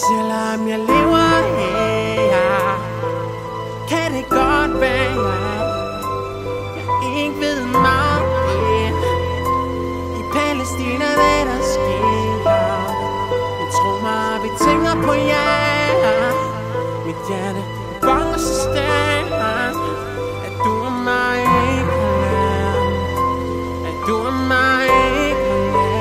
Selvom jeg lever her, kan det godt være, jeg ikke ved meget. I Palæstina, hvad der sker, men tro mig, vi tænker på jer. Mit hjerte banker så stærkt, at du er mig ikke nær, at du er mig ikke nær.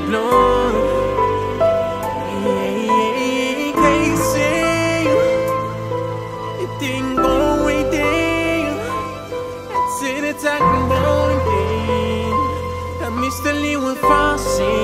Blod. Kan I se, det er en god idé at sætte tanken på en del, der mister livet for sent.